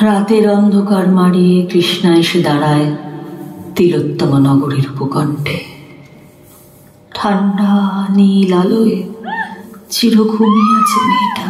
রাতের অন্ধকার মাড়িয়ে কৃষ্ণা এসে দাঁড়ায় তিলোত্তমা নগরীর উপকণ্ঠে। ঠান্ডা নীল আলোয় চির ঘুমিয়ে আছে মেয়েটা।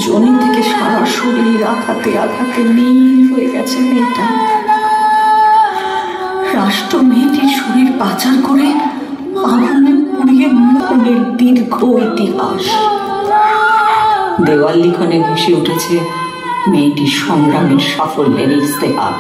জনি থেকে সারা শরীর আঘাতে আঘাতে নীল হয়ে গেছে মেয়েটা। রাষ্ট্র মেয়েটির শরীর পাচার করে আগুনে পুড়িয়ে মোহনের দীর্ঘ ইতিহাস। দেওয়াল লিখনে ভেসে উঠেছে মেয়েটির সংগ্রামের সাফল্যের ইস্তেহার।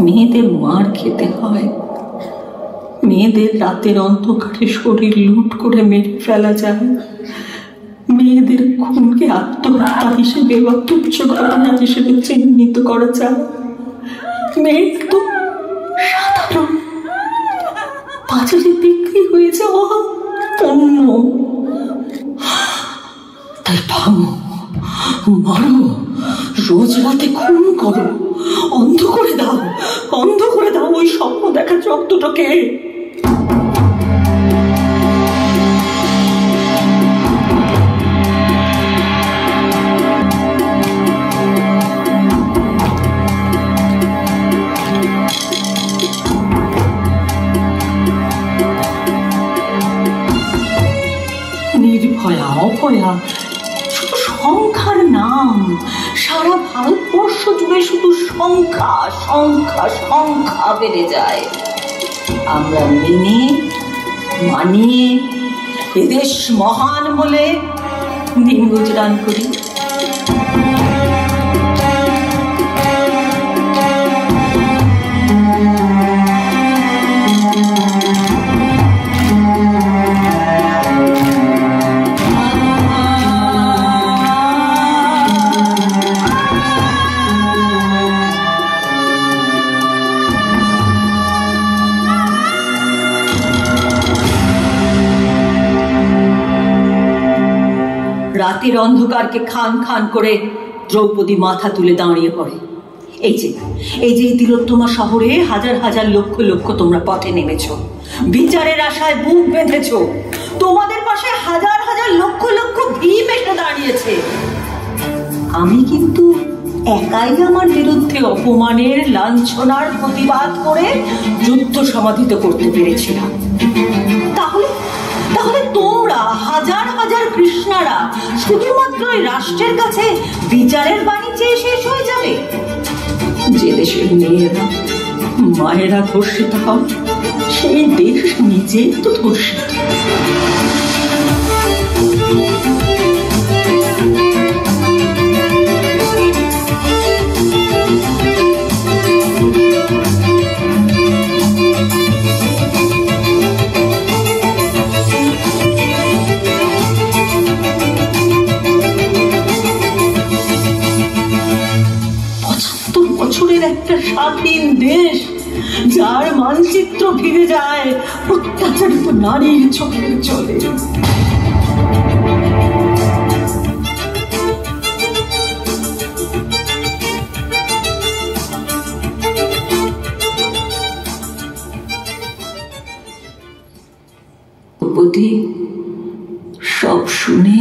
মেয়েদের মার খেতে হয়, মেয়েদের রাতের অন্ধকারে শরীর লুট করে মেরে ফেলা যায়, মেয়েদের খুনকে আত্মহত্যা হিসেবে বা তুচ্ছ ঘটনা হিসেবে চিহ্নিত করা যায়। মেয়ে তো সাধারণ বাজারে বিক্রি হয়ে যাওয়া পণ্য। তাই ভাঙো, মারো, রোজ রাতে খুন করো, অন্ধ করে দাও, অন্ধ করে দাও ওই স্বপ্ন দেখা চোখ দুটোকে। নির্ভয়া অভয়া শুধু সংখ্যার নাম। সারা ভারতবর্ষ জুড়ে শুধু সংখ্যা সংখ্যা সংখ্যা বেড়ে যায়। আমরা মেনে মানিয়ে এদেশ মহান বলে দিন গুজরান করি। রাতের অন্ধকারকে খান খান করে দ্রৌপদী মাথা তুলে দাঁড়িয়ে পড়ে। এই যে তিলোত্তমা শহরে হাজার হাজার লক্ষ লক্ষ তোমরা পথে নেমেছ, বিচারের আশায় বুক বেঁধেছ। তোমাদের পাশে হাজার হাজার লক্ষ লক্ষ ভীম এসে দাঁড়িয়েছে। আমি কিন্তু একাই আমার বিরুদ্ধে অপমানের লাঞ্ছনার প্রতিবাদ করে যুদ্ধ সমাধিত করতে পেরেছিলাম। তাহলে তোমরা হাজার হাজার কৃষ্ণারা শুধুমাত্র রাষ্ট্রের কাছে বিচারের বাণী চেয়ে শেষ হয়ে যাবে? যে দেশের মেয়েরা মায়েরা ধর্ষিত হয়, সেই দেশ নিজেই তো ধর্ষিত। কোথায় অত্যাচারিত নারীর চোখে চলে। দ্রৌপদী সব শুনে